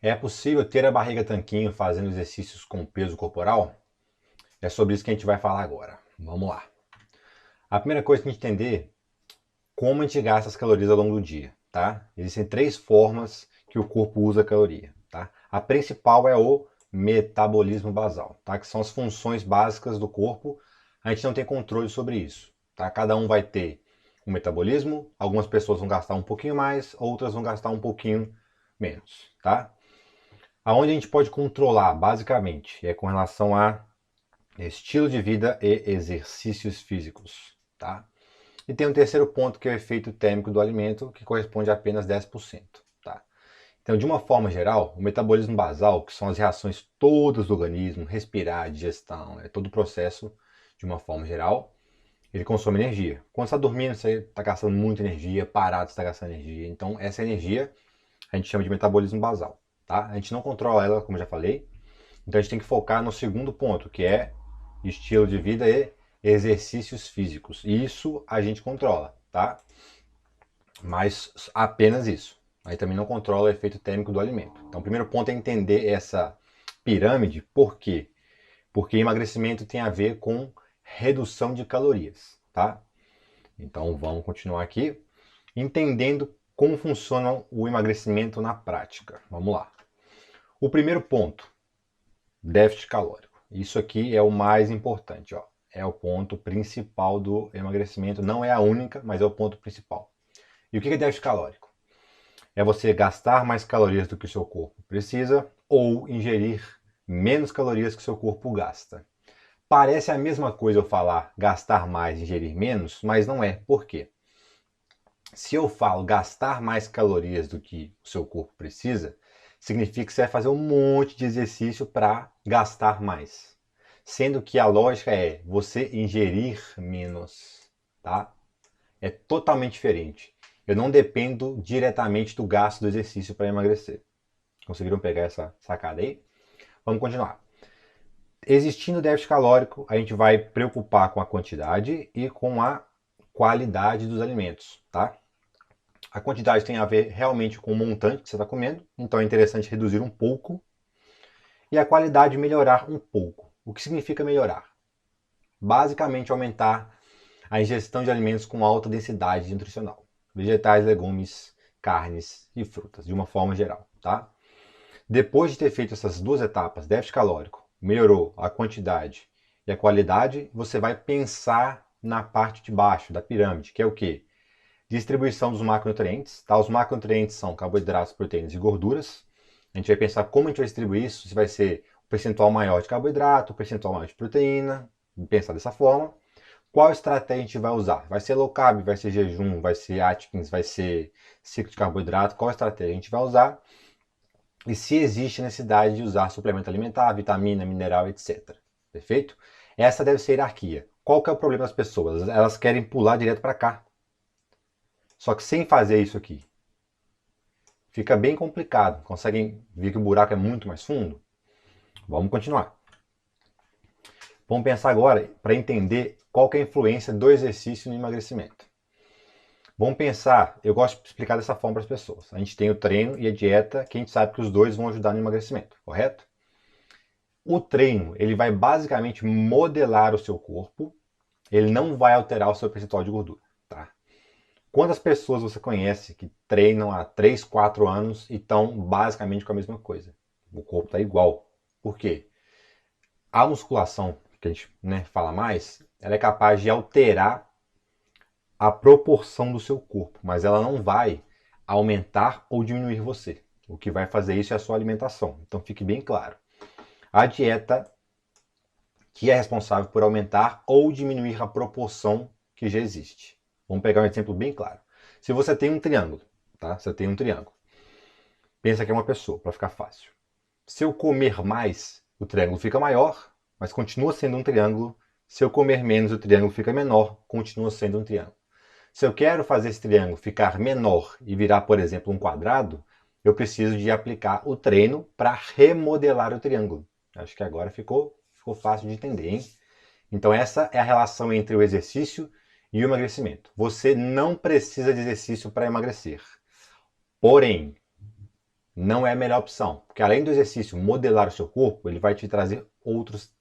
É possível ter a barriga tanquinho fazendo exercícios com peso corporal? É sobre isso que a gente vai falar agora. Vamos lá. A primeira coisa que a gente entender como a gente gasta as calorias ao longo do dia, tá? Existem três formas que o corpo usa a caloria, tá? A principal é o metabolismo basal, tá? Que são as funções básicas do corpo. A gente não tem controle sobre isso, tá? Cada um vai ter um metabolismo, algumas pessoas vão gastar um pouquinho mais, outras vão gastar um pouquinho menos, tá? Aonde a gente pode controlar, basicamente, é com relação a estilo de vida e exercícios físicos, tá? E tem um terceiro ponto que é o efeito térmico do alimento, que corresponde a apenas 10%, tá? Então, de uma forma geral, o metabolismo basal, que são as reações todas do organismo, respirar, digestão, é todo o processo, de uma forma geral, ele consome energia. Quando você está dormindo, você está gastando muita energia, parado, você está gastando energia. Então, essa energia a gente chama de metabolismo basal, tá? A gente não controla ela, como eu já falei. Então, a gente tem que focar no segundo ponto, que é estilo de vida e exercícios físicos. Isso a gente controla, tá? Mas apenas isso. Aí também não controla o efeito térmico do alimento. Então, o primeiro ponto é entender essa pirâmide. Por quê? Porque emagrecimento tem a ver com redução de calorias, tá? Então, vamos continuar aqui, entendendo como funciona o emagrecimento na prática. Vamos lá. O primeiro ponto, déficit calórico. Isso aqui é o mais importante, ó. É o ponto principal do emagrecimento. Não é a única, mas é o ponto principal. E o que é déficit calórico? É você gastar mais calorias do que o seu corpo precisa ou ingerir menos calorias que o seu corpo gasta. Parece a mesma coisa eu falar gastar mais e ingerir menos, mas não é. Por quê? Se eu falo gastar mais calorias do que o seu corpo precisa, significa que você vai fazer um monte de exercício para gastar mais. Sendo que a lógica é você ingerir menos, tá? É totalmente diferente. Eu não dependo diretamente do gasto do exercício para emagrecer. Conseguiram pegar essa sacada aí? Vamos continuar. Existindo déficit calórico, a gente vai preocupar com a quantidade e com a qualidade dos alimentos, tá? A quantidade tem a ver realmente com o montante que você está comendo, então é interessante reduzir um pouco. E a qualidade melhorar um pouco. O que significa melhorar? Basicamente aumentar a ingestão de alimentos com alta densidade nutricional. Vegetais, legumes, carnes e frutas, de uma forma geral, tá? Depois de ter feito essas duas etapas, déficit calórico, melhorou a quantidade e a qualidade, você vai pensar na parte de baixo da pirâmide, que é o quê? Distribuição dos macronutrientes, tá? Os macronutrientes são carboidratos, proteínas e gorduras. A gente vai pensar como a gente vai distribuir isso, se vai ser um percentual maior de carboidrato, um percentual maior de proteína, pensar dessa forma. Qual estratégia a gente vai usar? Vai ser low carb, vai ser jejum, vai ser Atkins, vai ser ciclo de carboidrato? Qual estratégia a gente vai usar? E se existe necessidade de usar suplemento alimentar, vitamina, mineral, etc. Perfeito? Essa deve ser a hierarquia. Qual que é o problema das pessoas? Elas querem pular direto para cá. Só que sem fazer isso aqui, fica bem complicado. Conseguem ver que o buraco é muito mais fundo? Vamos continuar. Vamos pensar agora para entender qual que é a influência do exercício no emagrecimento. Vamos pensar, eu gosto de explicar dessa forma para as pessoas. A gente tem o treino e a dieta, que a gente sabe que os dois vão ajudar no emagrecimento, correto? O treino, ele vai basicamente modelar o seu corpo, ele não vai alterar o seu percentual de gordura, tá? Quantas pessoas você conhece que treinam há 3, 4 anos e estão basicamente com a mesma coisa? O corpo está igual. Por quê? A musculação, que a gente fala mais, ela é capaz de alterar a proporção do seu corpo, mas ela não vai aumentar ou diminuir você. O que vai fazer isso é a sua alimentação. Então fique bem claro. A dieta que é responsável por aumentar ou diminuir a proporção que já existe. Vamos pegar um exemplo bem claro. Se você tem um triângulo, tá? Você tem um triângulo. Pensa que é uma pessoa, para ficar fácil. Se eu comer mais, o triângulo fica maior, mas continua sendo um triângulo. Se eu comer menos, o triângulo fica menor, continua sendo um triângulo. Se eu quero fazer esse triângulo ficar menor e virar, por exemplo, um quadrado, eu preciso de aplicar o treino para remodelar o triângulo. Acho que agora ficou fácil de entender, hein? Então essa é a relação entre o exercício e o emagrecimento. Você não precisa de exercício para emagrecer. Porém, não é a melhor opção, porque além do exercício modelar o seu corpo, ele vai te trazer outros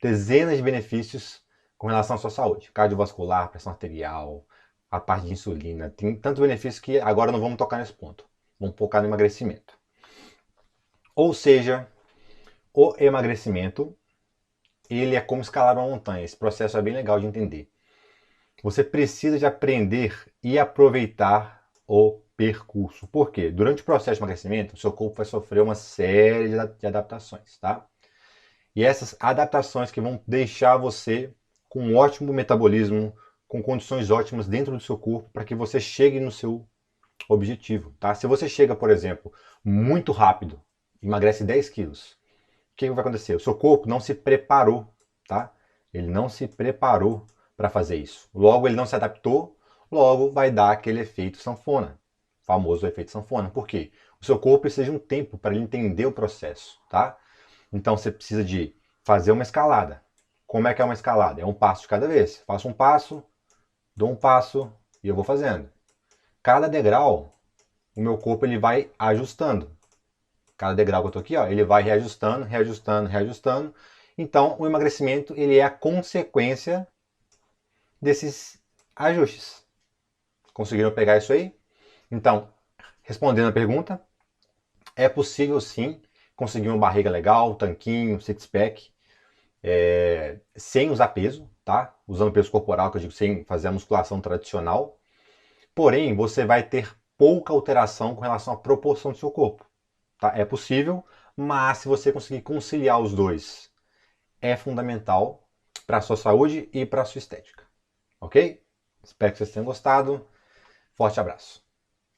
dezenas de benefícios com relação à sua saúde, cardiovascular, pressão arterial, a parte de insulina, tem tantos benefícios que agora não vamos tocar nesse ponto, vamos focar no emagrecimento. Ou seja, o emagrecimento, ele é como escalar uma montanha, esse processo é bem legal de entender. Você precisa de aprender e aproveitar o percurso. Por quê? Durante o processo de emagrecimento, o seu corpo vai sofrer uma série de adaptações, tá? E essas adaptações que vão deixar você com um ótimo metabolismo, com condições ótimas dentro do seu corpo para que você chegue no seu objetivo, tá? Se você chega, por exemplo, muito rápido, emagrece 10 quilos, o que vai acontecer? O seu corpo não se preparou, tá? Ele não se preparou para fazer isso. Logo, ele não se adaptou, logo vai dar aquele efeito sanfona, famoso efeito sanfona. Por quê? O seu corpo precisa de um tempo para ele entender o processo, tá? Então você precisa de fazer uma escalada. Como é que é uma escalada? É um passo de cada vez. Faço um passo, dou um passo e eu vou fazendo. Cada degrau, o meu corpo ele vai ajustando. Cada degrau que eu estou aqui, ó, ele vai reajustando, reajustando, reajustando. Então, o emagrecimento ele é a consequência desses ajustes. Conseguiram pegar isso aí? Então, respondendo a pergunta, é possível sim conseguir uma barriga legal, tanquinho, six-pack, sem usar peso, tá? Usando peso corporal, que eu digo, sem fazer a musculação tradicional. Porém, você vai ter pouca alteração com relação à proporção do seu corpo. Tá? É possível, mas se você conseguir conciliar os dois, é fundamental para a sua saúde e para a sua estética. Ok? Espero que vocês tenham gostado. Forte abraço.